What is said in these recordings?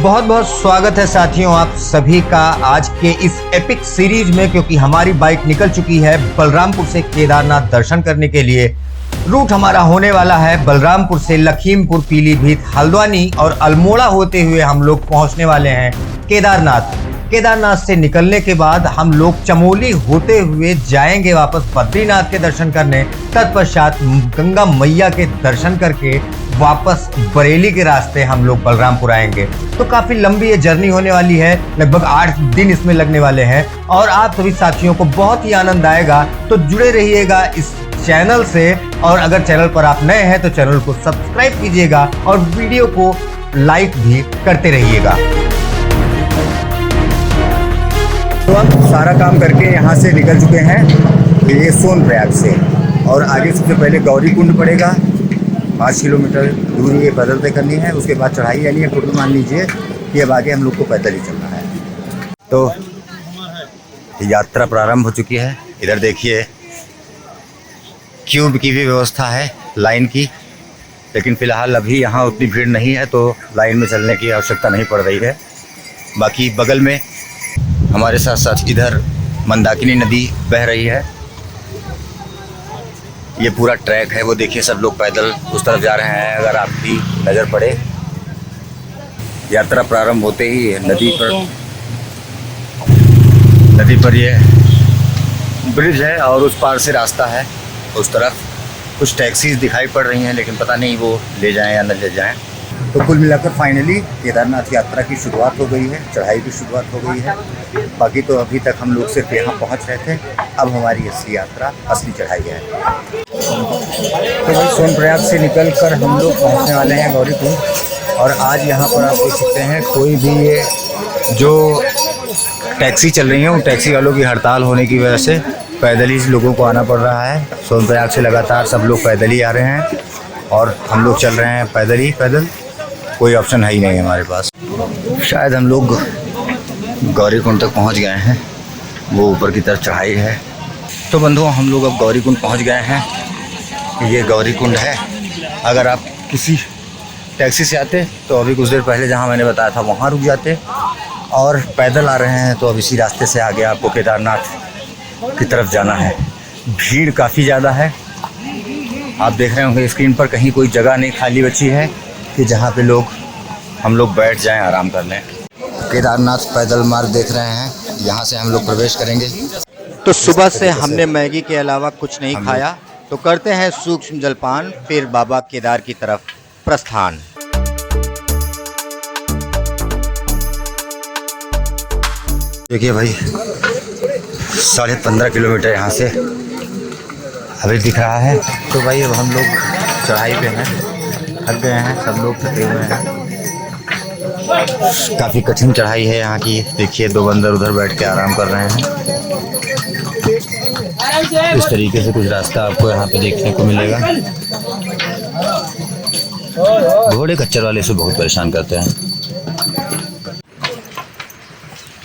बहुत बहुत स्वागत है साथियों आप सभी का आज के इस एपिक सीरीज में, क्योंकि हमारी बाइक निकल चुकी है बलरामपुर से केदारनाथ दर्शन करने के लिए। रूट हमारा होने वाला है बलरामपुर से लखीमपुर, पीलीभीत, हल्द्वानी और अल्मोड़ा होते हुए हम लोग पहुंचने वाले हैं केदारनाथ। केदारनाथ से निकलने के बाद हम लोग चमोली होते हुए जाएंगे वापस बद्रीनाथ के दर्शन करने। तत्पश्चात गंगा मैया के दर्शन करके वापस बरेली के रास्ते हम लोग बलरामपुर आएंगे। तो काफी लंबी ये जर्नी होने वाली है, लगभग 8 दिन इसमें लगने वाले हैं और आप सभी साथियों को बहुत ही आनंद आएगा। तो जुड़े रहिएगा इस चैनल से, और अगर चैनल पर आप नए हैं तो चैनल को सब्सक्राइब कीजिएगा और वीडियो को लाइक भी करते रहिएगा। तो हम सारा काम करके यहाँ से निकल चुके हैं ये सोनप्रयाग से, और आगे सबसे पहले गौरी कुंड पड़ेगा। 5 किलोमीटर दूरी ये पैदल तय करनी है, उसके बाद चढ़ाई यानी है। टोटल मान लीजिए कि अब आगे हम लोग को पैदल ही चलना है। तो यात्रा प्रारंभ हो चुकी है। इधर देखिए क्यूब की भी व्यवस्था है लाइन की, लेकिन फ़िलहाल अभी यहाँ उतनी भीड़ नहीं है तो लाइन में चलने की आवश्यकता नहीं पड़ रही है। बाकी बगल में हमारे साथ साथ इधर मंदाकिनी नदी बह रही है। ये पूरा ट्रैक है, वो देखिए सब लोग पैदल उस तरफ जा रहे हैं। अगर आपकी नज़र पड़े, यात्रा प्रारंभ होते ही नदी पर ये ब्रिज है और उस पार से रास्ता है। उस तरफ कुछ टैक्सीज दिखाई पड़ रही हैं, लेकिन पता नहीं वो ले जाएं या न ले जाएं। तो कुल मिलाकर फाइनली केदारनाथ यात्रा की शुरुआत हो गई है, चढ़ाई की शुरुआत हो गई है। बाकी तो अभी तक हम लोग सिर्फ यहाँ पहुँच रहे थे, अब हमारी असली यात्रा, असली चढ़ाई है। तो भाई सोनप्रयाग से निकल कर हम लोग पहुँचने वाले हैं गौरी कुंड, और आज यहाँ पर आप देख सकते हैं कोई भी ये जो टैक्सी चल रही है उन टैक्सी वालों की हड़ताल होने की वजह से पैदल ही लोगों को आना पड़ रहा है। सोनप्रयाग से लगातार सब लोग पैदल ही आ रहे हैं और हम लोग चल रहे हैं पैदल। कोई ऑप्शन है ही नहीं हमारे पास। शायद हम लोग गौरी कुंड तक पहुंच गए हैं, वो ऊपर की तरफ चढ़ाई है। तो बंधुओं हम लोग अब गौरी कुंड पहुंच गए हैं। ये गौरी कुंड है। अगर आप किसी टैक्सी से आते तो अभी कुछ देर पहले जहां मैंने बताया था वहां रुक जाते, और पैदल आ रहे हैं तो अब इसी रास्ते से आगे आपको केदारनाथ की तरफ जाना है। भीड़ काफ़ी ज़्यादा है, आप देख रहे होंगे स्क्रीन पर, कहीं कोई जगह नहीं खाली बची है कि जहाँ पे हम लोग बैठ जाएं आराम कर लें। केदारनाथ पैदल मार्ग देख रहे हैं, यहाँ से हम लोग प्रवेश करेंगे। तो सुबह से हमने मैगी के अलावा कुछ नहीं खाया, तो करते हैं सूक्ष्म जलपान, फिर बाबा केदार की तरफ प्रस्थान। देखिए भाई 15.5 किलोमीटर यहाँ से अभी दिख रहा है। तो भाई अब हम लोग चढ़ाई पे हैं, थक गए हैं, सब लोग थके हुए हैं। काफ़ी कठिन चढ़ाई है यहाँ की। देखिए 2 बंदर उधर बैठ के आराम कर रहे हैं। इस तरीके से कुछ रास्ता आपको यहाँ पे देखने को मिलेगा। घोड़े खच्चर वाले से बहुत परेशान करते हैं।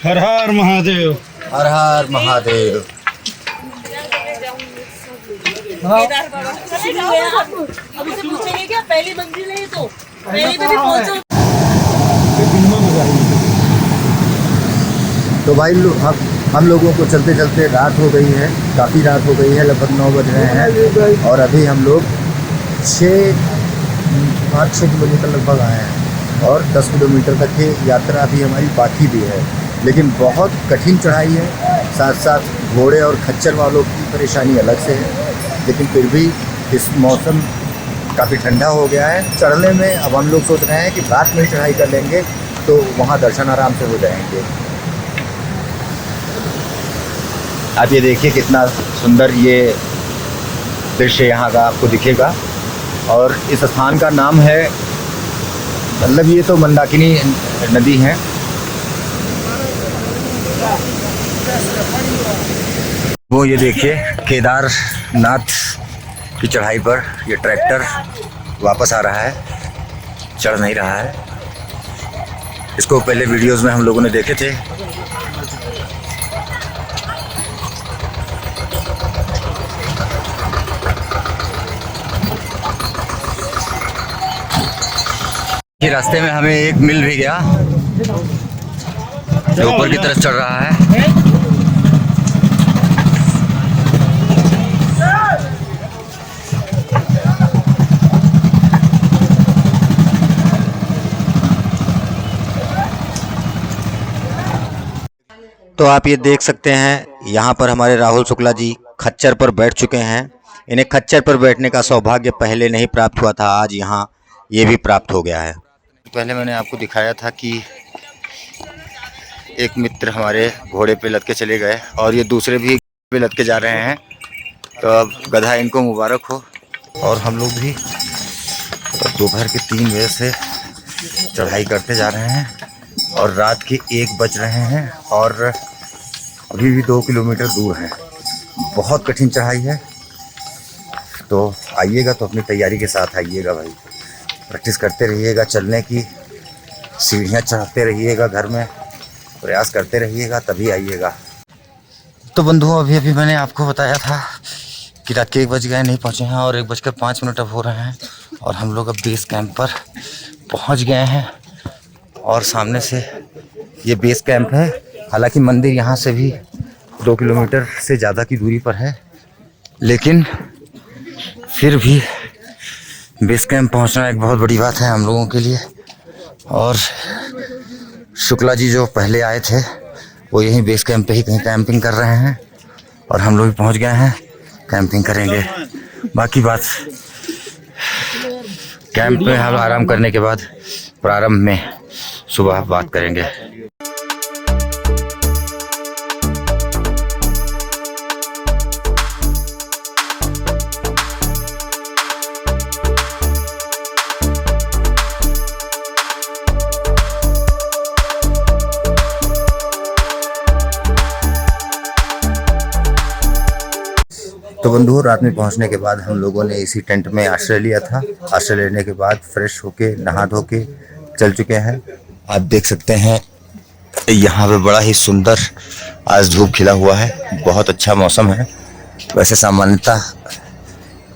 हर हर महादेव, हर हर महादेव। अभी से पूछेंगे क्या पहली मंजिल है? तो पहले पे भी पहुंचो। तो भाई हम लोगों को चलते चलते रात हो गई है, काफ़ी रात हो गई है, लगभग 9 बज रहे हैं, और अभी हम लोग 5-6 किलोमीटर लगभग आए हैं, और 10 किलोमीटर तक की यात्रा अभी हमारी बाकी भी है। लेकिन बहुत कठिन चढ़ाई है, साथ साथ घोड़े और खच्चर वालों की परेशानी अलग से है। लेकिन फिर भी इस मौसम काफ़ी ठंडा हो गया है। चढ़ने में अब हम लोग सोच रहे हैं कि रात में ही चढ़ाई कर लेंगे तो वहाँ दर्शन आराम से हो जाएंगे। आप ये देखिए कितना सुंदर ये दृश्य यहाँ का आपको दिखेगा। और इस स्थान का नाम है, मतलब ये तो मंदाकिनी नदी है। वो ये देखिए केदारनाथ की चढ़ाई पर ये ट्रैक्टर वापस आ रहा है, चढ़ नहीं रहा है। इसको पहले वीडियोस में हम लोगों ने देखे थे। ये रास्ते में हमें एक मिल भी गया जो ऊपर की तरफ चढ़ रहा है। तो आप ये देख सकते हैं यहाँ पर हमारे राहुल शुक्ला जी खच्चर पर बैठ चुके हैं। इन्हें खच्चर पर बैठने का सौभाग्य पहले नहीं प्राप्त हुआ था, आज यहाँ ये भी प्राप्त हो गया है। पहले मैंने आपको दिखाया था कि एक मित्र हमारे घोड़े पे लद के चले गए और ये दूसरे भी पे लद के जा रहे हैं। तो अब गधा इनको मुबारक हो। और हम लोग भी दोपहर के 3 बजे से चढ़ाई करते जा रहे हैं और रात के 1 बज रहे हैं और अभी भी 2 किलोमीटर दूर है। बहुत कठिन चढ़ाई है। तो आइएगा तो अपनी तैयारी के साथ आइएगा भाई, प्रैक्टिस करते रहिएगा, चलने की सीढ़ियाँ चढ़ाते रहिएगा, घर में प्रयास करते रहिएगा, तभी आइएगा। तो बंधुओं, अभी अभी मैंने आपको बताया था कि रात के 1 बज गए, नहीं पहुँचे हैं और 1:05 अब हो रहे हैं और हम लोग अब बेस कैंप पर पहुँच गए हैं। और सामने से ये बेस कैंप है। हालांकि मंदिर यहाँ से भी 2 किलोमीटर से ज़्यादा की दूरी पर है, लेकिन फिर भी बेस कैंप पहुँचना एक बहुत बड़ी बात है हम लोगों के लिए। और शुक्ला जी जो पहले आए थे वो यहीं बेस कैंप पे ही कहीं कैंपिंग कर रहे हैं और हम लोग भी पहुँच गए हैं, कैंपिंग करेंगे। बाकी बात कैंप में हम आराम करने के बाद प्रारंभ में सुबह बात करेंगे। तो बंधुओं, रात में पहुंचने के बाद हम लोगों ने इसी टेंट में आश्रय लिया था। आश्रय लेने के बाद फ्रेश होके नहा धो के चल चुके हैं। आप देख सकते हैं यहाँ पे बड़ा ही सुंदर आज धूप खिला हुआ है, बहुत अच्छा मौसम है। वैसे सामान्यतः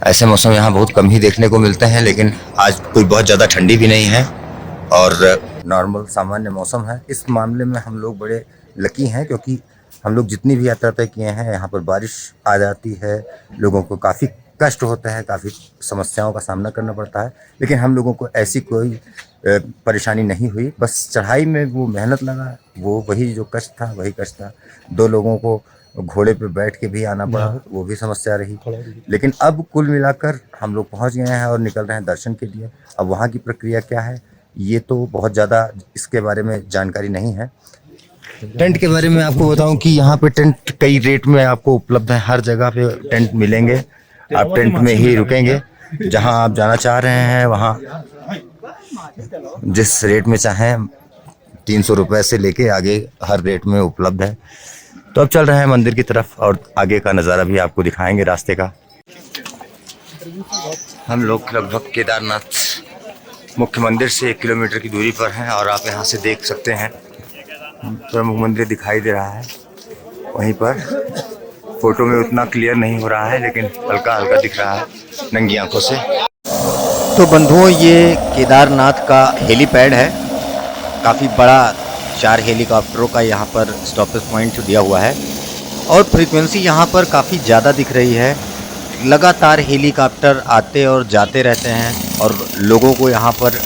ऐसे मौसम यहाँ बहुत कम ही देखने को मिलते हैं, लेकिन आज कोई बहुत ज़्यादा ठंडी भी नहीं है और नॉर्मल सामान्य मौसम है। इस मामले में हम लोग बड़े लकी हैं, क्योंकि हम लोग जितनी भी यात्रा तय किए हैं यहाँ पर बारिश आ जाती है, लोगों को काफ़ी कष्ट होता है, काफ़ी समस्याओं का सामना करना पड़ता है, लेकिन हम लोगों को ऐसी कोई परेशानी नहीं हुई। बस चढ़ाई में वो मेहनत लगा, वो वही जो कष्ट था वही कष्ट था। 2 लोगों को घोड़े पे बैठ के भी आना पड़ा, वो भी समस्या रही। लेकिन अब कुल मिलाकर हम लोग पहुँच गए हैं और निकल रहे हैं दर्शन के लिए। अब वहाँ की प्रक्रिया क्या है ये तो बहुत ज़्यादा इसके बारे में जानकारी नहीं है। टेंट के बारे में आपको बताऊं कि यहाँ पे टेंट कई रेट में आपको उपलब्ध है, हर जगह पे टेंट मिलेंगे। आप टेंट में ही रुकेंगे, जहाँ आप जाना चाह रहे हैं वहाँ जिस रेट में चाहें 300 रुपये से लेके आगे हर रेट में उपलब्ध है। तो अब चल रहे हैं मंदिर की तरफ और आगे का नज़ारा भी आपको दिखाएंगे रास्ते का। हम लोग लगभग केदारनाथ मुख्य मंदिर से 1 किलोमीटर की दूरी पर हैं और आप यहाँ से देख सकते हैं प्रमुख मंदिर दिखाई दे रहा है। वहीं पर फोटो में उतना क्लियर नहीं हो रहा है, लेकिन हल्का हल्का दिख रहा है नंगी आंखों से। तो बंधुओं, ये केदारनाथ का हेलीपैड है। काफ़ी बड़ा 4 हेलीकॉप्टरों का यहाँ पर स्टॉपेज पॉइंट दिया हुआ है और फ्रीक्वेंसी यहाँ पर काफ़ी ज़्यादा दिख रही है। लगातार हेलीकॉप्टर आते और जाते रहते हैं और लोगों को यहाँ पर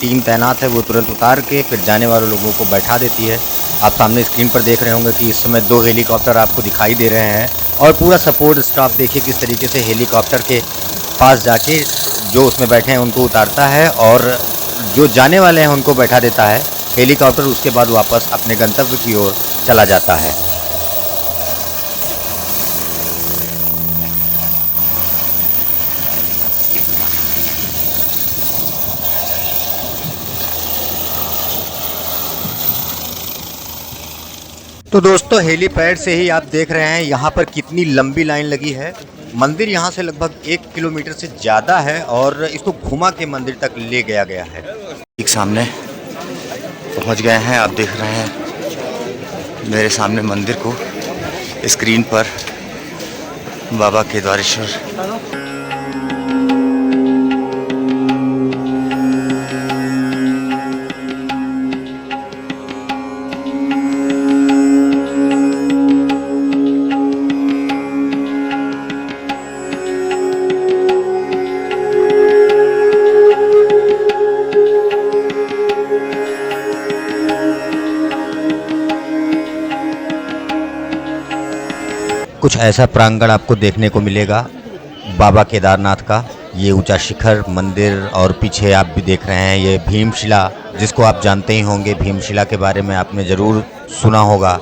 टीम तैनात है, वो तुरंत उतार के फिर जाने वाले लोगों को बैठा देती है। आप सामने स्क्रीन पर देख रहे होंगे कि इस समय 2 हेलीकॉप्टर आपको दिखाई दे रहे हैं और पूरा सपोर्ट स्टाफ देखिए किस तरीके से हेलीकॉप्टर के पास जाके जो उसमें बैठे हैं उनको उतारता है और जो जाने वाले हैं उनको बैठा देता है। हेलीकॉप्टर उसके बाद वापस अपने गंतव्य की ओर चला जाता है। तो दोस्तों, हेलीपैड से ही आप देख रहे हैं यहाँ पर कितनी लंबी लाइन लगी है। मंदिर यहाँ से लगभग 1 किलोमीटर से ज़्यादा है और इसको घुमा के मंदिर तक ले गया है। एक सामने पहुँच गए हैं, आप देख रहे हैं मेरे सामने मंदिर को स्क्रीन पर बाबा केदारेश्वर। कुछ ऐसा प्रांगण आपको देखने को मिलेगा बाबा केदारनाथ का। ये ऊंचा शिखर मंदिर और पीछे आप भी देख रहे हैं ये भीमशिला, जिसको आप जानते ही होंगे। भीमशिला के बारे में आपने ज़रूर सुना होगा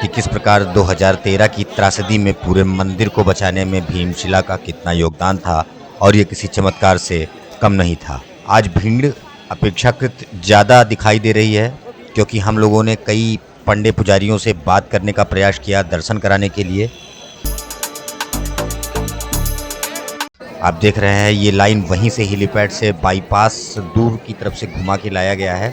कि किस प्रकार 2013 की त्रासदी में पूरे मंदिर को बचाने में भीमशिला का कितना योगदान था, और ये किसी चमत्कार से कम नहीं था। आज भीड़ अपेक्षाकृत ज़्यादा दिखाई दे रही है, क्योंकि हम लोगों ने कई पंडे पुजारियों से बात करने का प्रयास किया दर्शन कराने के लिए। आप देख रहे हैं ये लाइन वहीं से हेलीपैड से बाईपास दूर की तरफ से घुमा के लाया गया है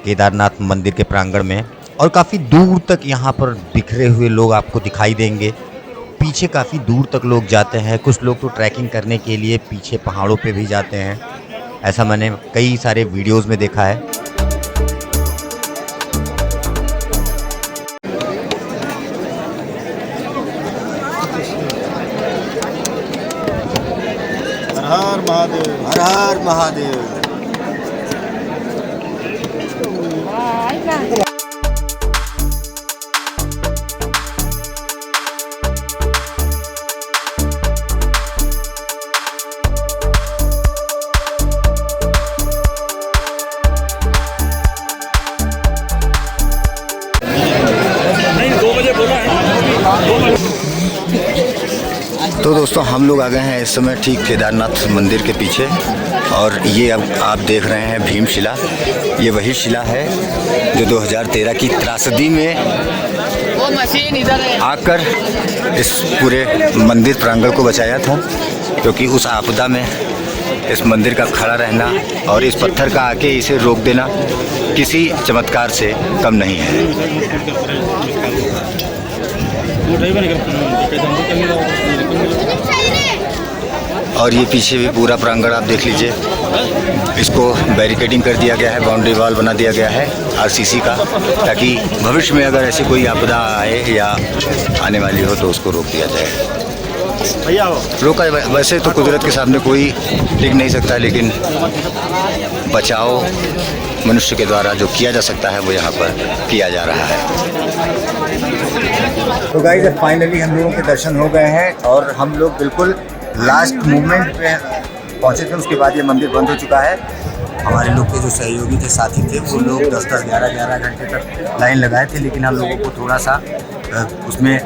केदारनाथ मंदिर के प्रांगण में, और काफ़ी दूर तक यहाँ पर बिखरे हुए लोग आपको दिखाई देंगे। पीछे काफ़ी दूर तक लोग जाते हैं, कुछ लोग तो ट्रैकिंग करने के लिए पीछे पहाड़ों पे भी जाते हैं। ऐसा मैंने कई सारे वीडियोस में देखा है। हर हर महादेव। हर हर महादेव। तो दोस्तों हम लोग आ गए हैं इस समय ठीक केदारनाथ मंदिर के पीछे, और ये अब आप देख रहे हैं भीमशिला। ये वही शिला है जो 2013 की त्रासदी में आकर इस पूरे मंदिर प्रांगण को बचाया था, क्योंकि उस आपदा में इस मंदिर का खड़ा रहना और इस पत्थर का आके इसे रोक देना किसी चमत्कार से कम नहीं है। और ये पीछे भी पूरा प्रांगण आप देख लीजिए, इसको बैरिकेडिंग कर दिया गया है, बाउंड्री वॉल बना दिया गया है आरसीसी का, ताकि भविष्य में अगर ऐसी कोई आपदा आए या आने वाली हो तो उसको रोक दिया जाए। रोका वैसे तो कुदरत के सामने कोई टिक नहीं सकता, लेकिन बचाव मनुष्य के द्वारा जो किया जा सकता है वो यहाँ पर किया जा रहा है। तो गाइस अब फाइनली हम लोगों के दर्शन हो गए हैं, और हम लोग बिल्कुल लास्ट मोमेंट पे पहुँचे थे। उसके बाद ये मंदिर बंद हो चुका है। हमारे लोग के जो सहयोगी थे, साथी थे, वो लोग 10-10, 11-11 घंटे तक लाइन लगाए थे, लेकिन हम लोगों को थोड़ा सा उसमें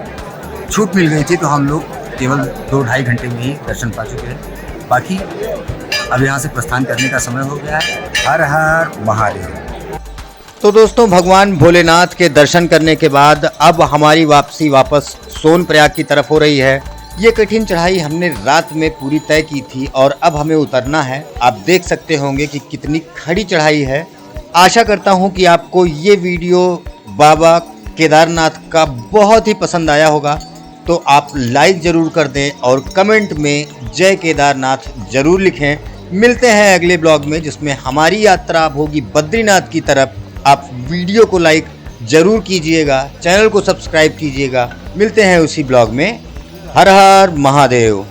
छूट मिल गई थी, तो हम लोग केवल 2-2.5 घंटे में ही दर्शन पा चुके हैं। बाकी अब यहाँ से प्रस्थान करने का समय हो गया है। हर हर महादेव। तो दोस्तों भगवान भोलेनाथ के दर्शन करने के बाद अब हमारी वापसी वापस सोनप्रयाग की तरफ हो रही है। ये कठिन चढ़ाई हमने रात में पूरी तय की थी, और अब हमें उतरना है। आप देख सकते होंगे कि कितनी खड़ी चढ़ाई है। आशा करता हूँ कि आपको ये वीडियो बाबा केदारनाथ का बहुत ही पसंद आया होगा, तो आप लाइक ज़रूर कर दें और कमेंट में जय केदारनाथ ज़रूर लिखें। मिलते हैं अगले ब्लॉग में, जिसमें हमारी यात्रा अब होगी बद्रीनाथ की तरफ। आप वीडियो को लाइक ज़रूर कीजिएगा, चैनल को सब्सक्राइब कीजिएगा। मिलते हैं उसी ब्लॉग में। हर हर महादेव।